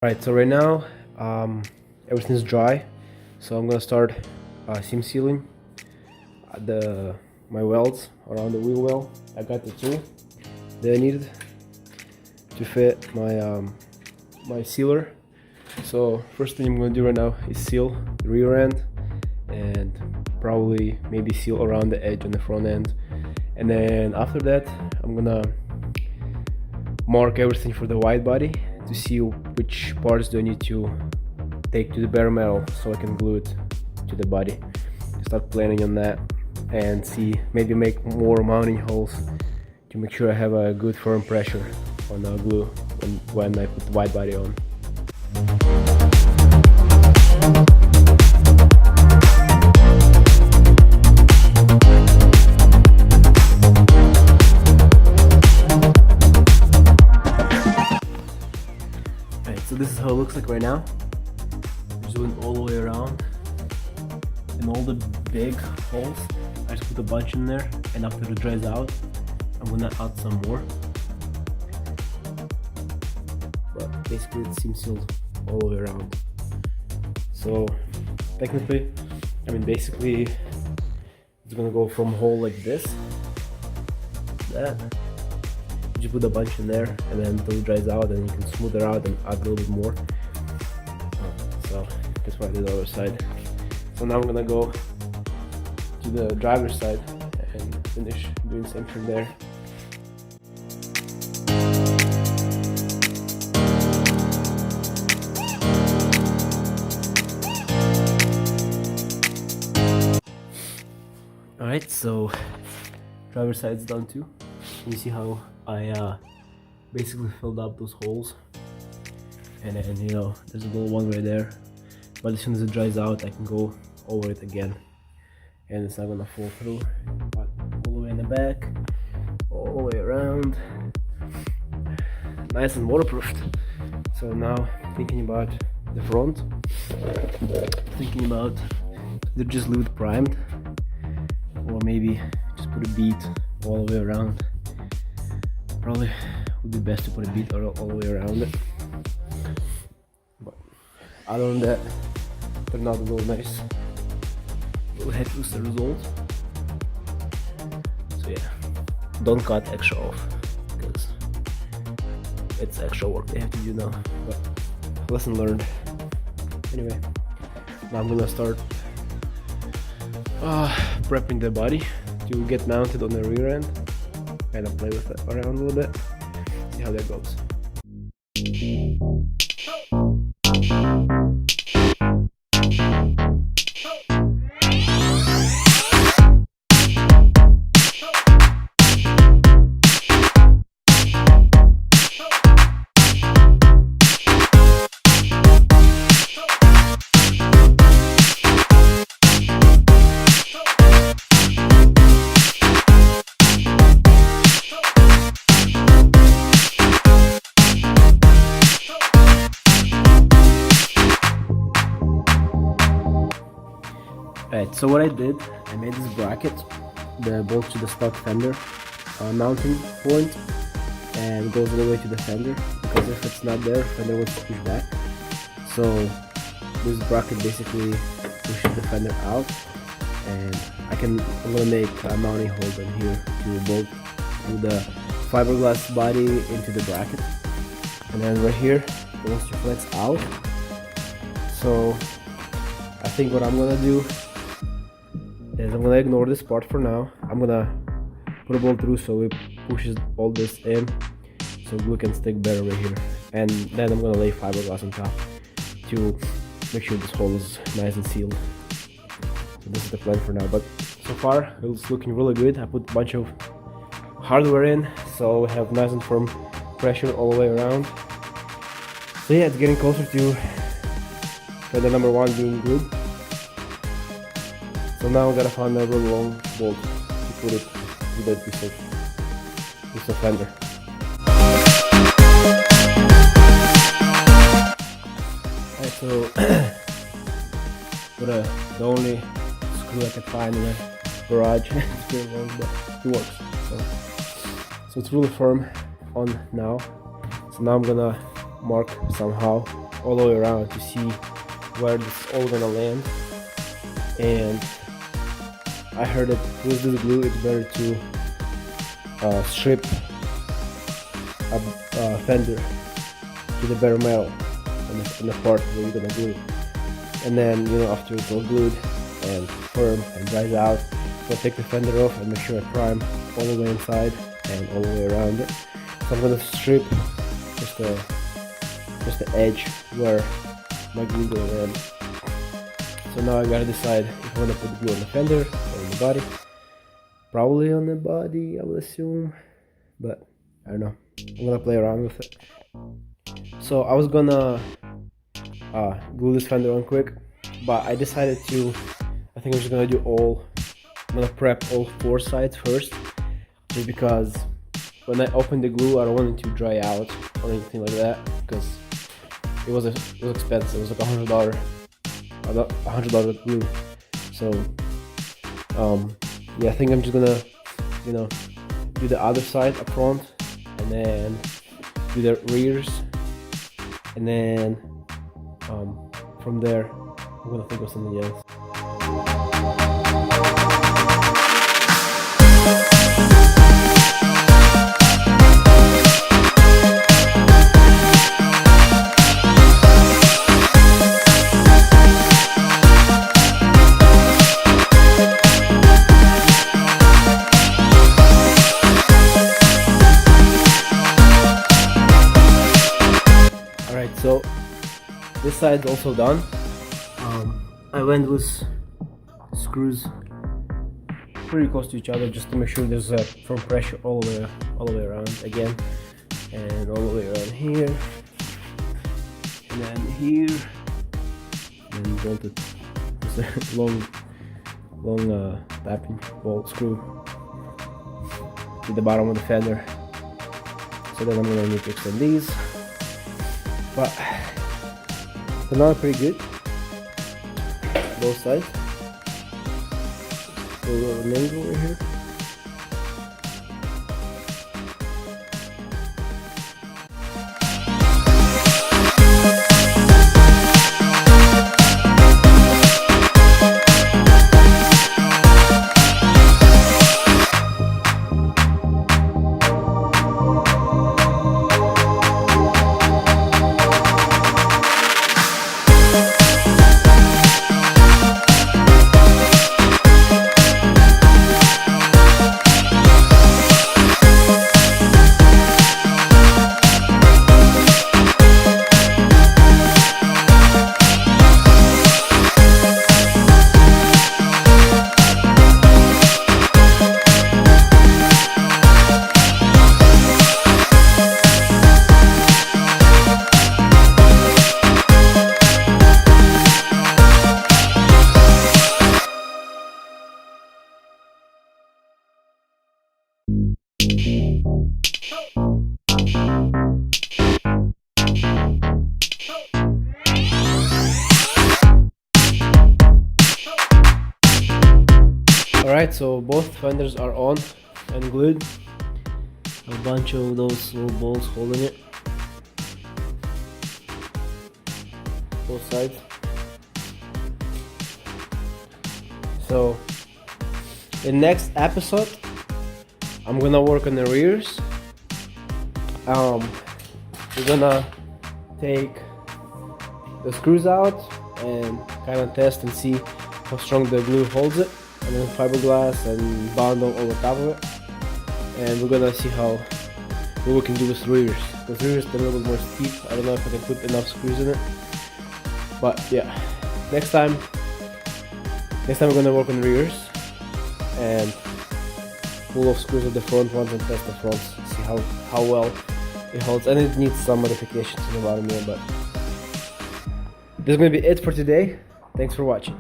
Alright, so right now everything's dry, so I'm gonna start seam sealing my welds around the wheel well. I got the tool that I needed to fit my sealer. So first thing I'm gonna do right now is seal the rear end and probably maybe seal around the edge on the front end, and then after that I'm gonna mark everything for the wide body to see which parts do I need to take to the bare metal so I can glue it to the body. Start planning on that and see, maybe make more mounting holes to make sure I have a good firm pressure on the glue when I put the wide body on. So this is how it looks like right now. Just doing all the way around, and all the big holes I just put a bunch in there, and after it dries out I'm gonna add some more. But basically it seems sealed all the way around. So technically, basically it's gonna go from hole like this, that. You put a bunch in there, and then until it dries out, and you can smooth it out and add a little bit more. So that's why I did the other side. So now I'm gonna go to the driver's side and finish doing the same thing there. Alright, so driver's side's done too. You see how I basically filled up those holes, and then there's a little one right there, but as soon as it dries out I can go over it again and it's not gonna fall through. But all the way in the back, all the way around, nice and waterproofed. So now thinking about the front, thinking about either just leave it primed or maybe just put a bead all the way around. Probably would be best to put a bead all the way around it, but other than that, turned out a little nice. We'll happy with the result. So yeah, don't cut extra off because it's extra work they have to do now, but lesson learned. Anyway, now I'm gonna start prepping the body to get mounted on the rear end. Kind of play with it around a little bit, see how that goes. Alright, so what I did, I made this bracket that bolts to the stock fender mounting point and goes all the way to the fender, because if it's not there, fender wants to push back. So this bracket basically pushes the fender out, and I'm gonna make a mounting hole in here to bolt the fiberglass body into the bracket, and then right here it wants to flex out. So I think what I'm gonna do is I'm gonna ignore this part for now. I'm gonna put a bolt through so it pushes all this in, so glue can stick better right here, and then I'm gonna lay fiberglass on top to make sure this hole is nice and sealed. So this is the plan for now, but so far it's looking really good. I put a bunch of hardware in, so we have nice and firm pressure all the way around. So yeah, it's getting closer to fender number 1 being good. So now I gotta find a really long bolt to put it with that piece of fender. Alright, so the only screw I could find in the garage. It's very long, but it works. So it's really firm on now. So now I'm gonna mark somehow all the way around to see where this is all gonna land. And I heard that with this glue it's better to strip a fender to the bare metal on the part where you're gonna glue. And then, you know, after it's all glued and firm and dries out, I'll take the fender off and make sure I prime all the way inside and all the way around it. So I'm gonna strip just the edge where my glue will land. So now I gotta decide if I wanna put glue on the fender or on the body. Probably on the body, I would assume, but I don't know. I'm gonna play around with it. So I was gonna glue this fender on quick, but I decided I think I'm just gonna I'm gonna prep all 4 sides first, just because when I open the glue I don't want it to dry out or anything like that, because it was expensive. It was like $100 glue. So yeah, I think I'm just gonna, you know, do the other side up front and then do the rears, and then from there I'm gonna think of something else. Alright, so this side's also done. I went with screws pretty close to each other just to make sure there's a firm pressure all the way around again, and all the way around here, and then here, and then bolted this long tapping bolt screw to the bottom of the fender. So then I'm gonna need to extend these, but they're not pretty good. Both sides. A little angle right here. Alright, so both fenders are on and glued. A bunch of those little bolts holding it. Both sides. So, in next episode, I'm gonna work on the rears. We're gonna take the screws out and kind of test and see how strong the glue holds it, and then fiberglass and bond on over top of it, and we're gonna see what we can do with rears. The rears are a little bit more steep. I don't know if I can put enough screws in it, but yeah, next time we're gonna work on rears and pull off screws at the front ones and test the fronts, see how well it holds, and it needs some modifications in the bottom here. But this is gonna be it for today. Thanks for watching.